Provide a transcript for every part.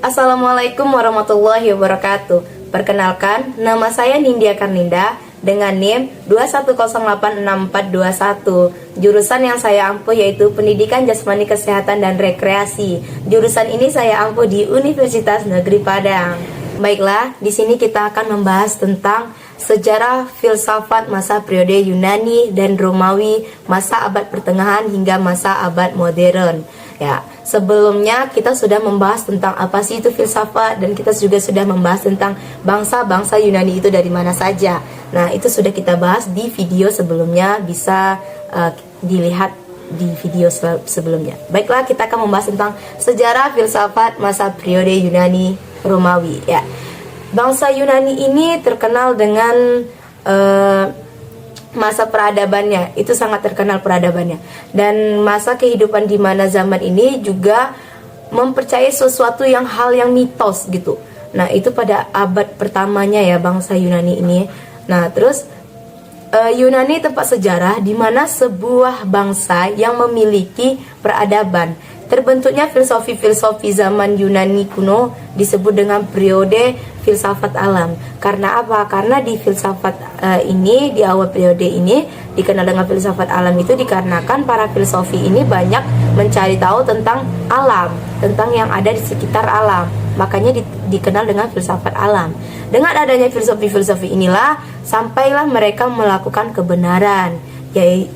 Assalamualaikum warahmatullahi wabarakatuh. Perkenalkan, nama saya Nindya Karninda dengan NIM 2108641. Jurusan yang saya ampuh yaitu Pendidikan Jasmani Kesehatan dan Rekreasi. Jurusan ini saya ampuh di Universitas Negeri Padang. Baiklah, di sini kita akan membahas tentang sejarah filsafat masa periode Yunani dan Romawi, masa abad pertengahan hingga masa abad modern. Ya, sebelumnya kita sudah membahas tentang apa sih itu filsafat, dan kita juga sudah membahas tentang bangsa-bangsa Yunani itu dari mana saja. Nah, itu sudah kita bahas di video sebelumnya, bisa dilihat di video sebelumnya. Baiklah, kita akan membahas tentang sejarah filsafat masa periode Yunani Romawi. Ya, bangsa Yunani ini terkenal dengan masa peradabannya, itu sangat terkenal peradabannya, dan masa kehidupan di mana zaman ini juga mempercayai sesuatu yang hal yang mitos gitu. Nah, itu pada abad pertamanya ya bangsa Yunani ini. Nah, terus Yunani tempat sejarah di mana sebuah bangsa yang memiliki peradaban. Terbentuknya filosofi zaman Yunani kuno disebut dengan periode filsafat alam. Karena apa? Karena di filsafat ini, di awal periode ini dikenal dengan filsafat alam itu dikarenakan para filosofi ini banyak mencari tahu tentang alam, tentang yang ada di sekitar alam. Makanya dikenal dengan filsafat alam. Dengan adanya filosofi inilah sampailah mereka melakukan kebenaran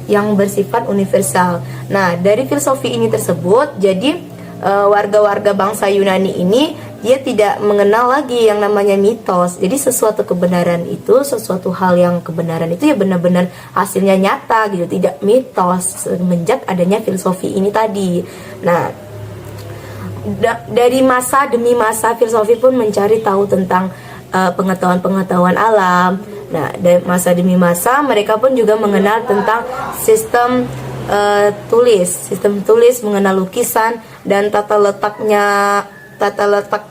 yang bersifat universal. Nah, dari filosofi ini tersebut, jadi warga-warga bangsa Yunani ini dia tidak mengenal lagi yang namanya mitos. Jadi sesuatu kebenaran itu, sesuatu hal yang kebenaran itu ya benar-benar hasilnya nyata gitu, tidak mitos semenjak adanya filosofi ini tadi. Nah, dari masa demi masa filosofi pun mencari tahu tentang pengetahuan-pengetahuan alam. Nah, dari masa demi masa mereka pun juga mengenal tentang sistem tulis, mengenal lukisan, dan tata letak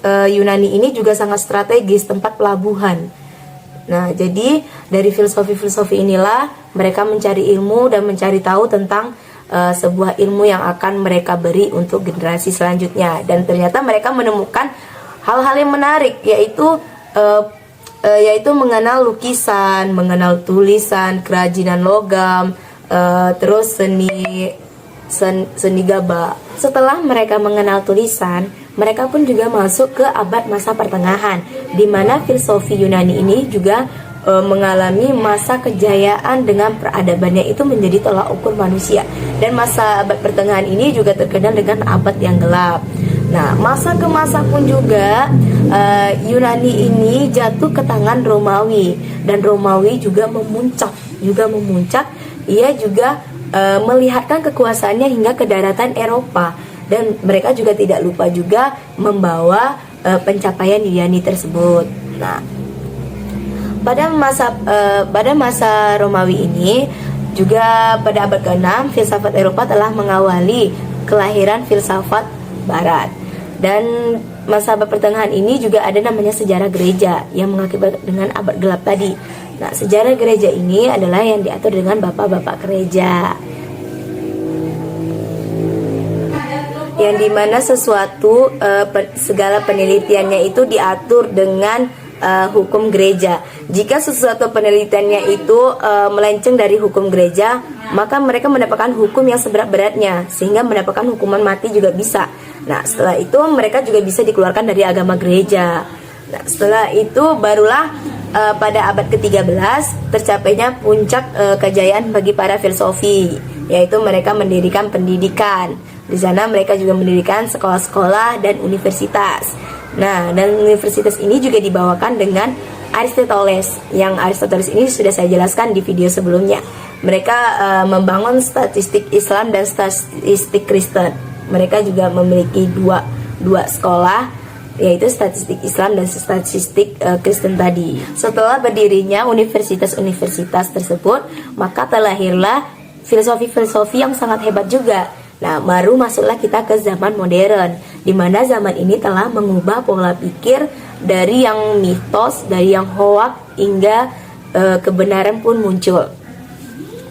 Yunani ini juga sangat strategis, tempat pelabuhan. Nah, jadi dari filosofi inilah mereka mencari ilmu dan mencari tahu tentang sebuah ilmu yang akan mereka beri untuk generasi selanjutnya. Dan ternyata mereka menemukan hal-hal yang menarik, yaitu mengenal lukisan, mengenal tulisan, kerajinan logam, terus seni gaba. Setelah mereka mengenal tulisan, mereka pun juga masuk ke abad masa pertengahan, di mana filosofi Yunani ini juga mengalami masa kejayaan dengan peradabannya itu menjadi tolak ukur manusia. Dan masa abad pertengahan ini juga terkenal dengan abad yang gelap. Nah, masa ke masa pun juga Yunani ini jatuh ke tangan Romawi, dan Romawi juga memuncak. Ia juga melihatkan kekuasaannya hingga ke daratan Eropa, dan mereka juga tidak lupa juga membawa pencapaian Yunani tersebut. Nah, pada masa Romawi ini juga pada abad ke-6 filsafat Eropa telah mengawali kelahiran filsafat Barat. Dan masa abad pertengahan ini juga ada namanya sejarah gereja yang mengakibatkan dengan abad gelap tadi. Nah, sejarah gereja ini adalah yang diatur dengan bapak-bapak gereja, yang dimana segala penelitiannya itu diatur dengan hukum gereja. Jika sesuatu penelitiannya itu melenceng dari hukum gereja, maka mereka mendapatkan hukum yang seberat-beratnya, sehingga mendapatkan hukuman mati juga bisa. Nah, setelah itu mereka juga bisa dikeluarkan dari agama gereja. Nah, setelah itu barulah pada abad ke-13 tercapainya puncak kejayaan bagi para filosofi, yaitu mereka mendirikan pendidikan. Di sana mereka juga mendirikan sekolah-sekolah dan universitas. Nah, dan universitas ini juga dibawakan dengan Aristoteles. Yang Aristoteles ini sudah saya jelaskan di video sebelumnya. Mereka membangun statistik Islam dan statistik Kristen. Mereka juga memiliki dua sekolah, yaitu statistik Islam dan statistik Kristen tadi. Setelah berdirinya universitas-universitas tersebut, maka terlahirlah filosofi-filosofi yang sangat hebat juga. Nah, baru masuklah kita ke zaman modern, di mana zaman ini telah mengubah pola pikir dari yang mitos, dari yang hoak, hingga kebenaran pun muncul.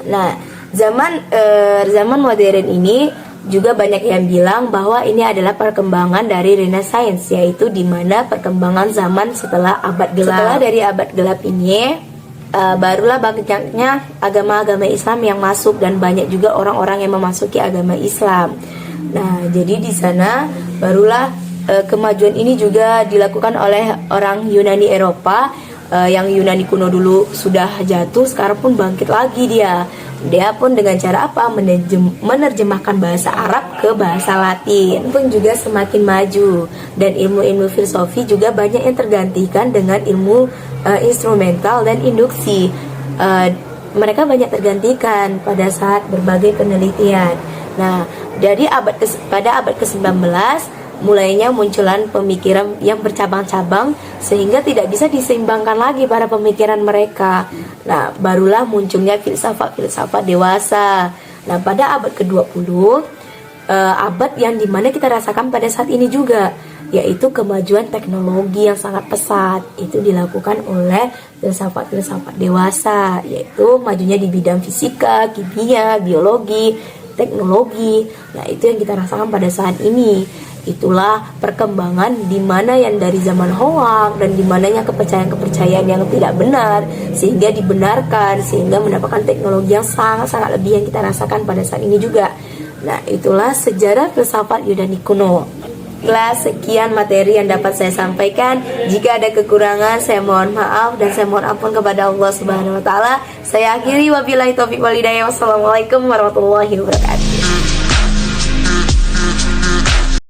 Nah, zaman modern ini juga banyak yang bilang bahwa ini adalah perkembangan dari Renaissance, yaitu dimana perkembangan zaman setelah abad gelap. Setelah dari abad gelap ini, barulah banyaknya agama-agama Islam yang masuk dan banyak juga orang-orang yang memasuki agama Islam. Nah, jadi di sana barulah kemajuan ini juga dilakukan oleh orang Yunani Eropa. Yang Yunani kuno dulu sudah jatuh, sekarang pun bangkit lagi dia. Dia pun dengan cara apa? Menerjemahkan bahasa Arab ke bahasa Latin. Pun juga semakin maju, dan ilmu-ilmu filosofi juga banyak yang tergantikan dengan ilmu instrumental dan induksi. Mereka banyak tergantikan pada saat berbagai penelitian. Nah, dari pada abad ke-19 mulainya munculan pemikiran yang bercabang-cabang sehingga tidak bisa diseimbangkan lagi para pemikiran mereka. Nah, barulah munculnya filsafat-filsafat dewasa. Nah, pada abad ke-20, abad yang dimana kita rasakan pada saat ini juga, yaitu kemajuan teknologi yang sangat pesat. Itu dilakukan oleh filsafat-filsafat dewasa, yaitu majunya di bidang fisika, kimia, biologi, teknologi. Nah, itu yang kita rasakan pada saat ini. Itulah perkembangan dimana yang dari zaman hoak dan dimananya kepercayaan-kepercayaan yang tidak benar sehingga dibenarkan, sehingga mendapatkan teknologi yang sangat-sangat lebih yang kita rasakan pada saat ini juga. Nah, itulah sejarah filsafat Yunani kuno. Sekian materi yang dapat saya sampaikan. Jika ada kekurangan, saya mohon maaf dan saya mohon ampun kepada Allah Subhanahu wa taala. Saya akhiri, wabillahi taufiq wal hidayah. Wassalamualaikum warahmatullahi wabarakatuh.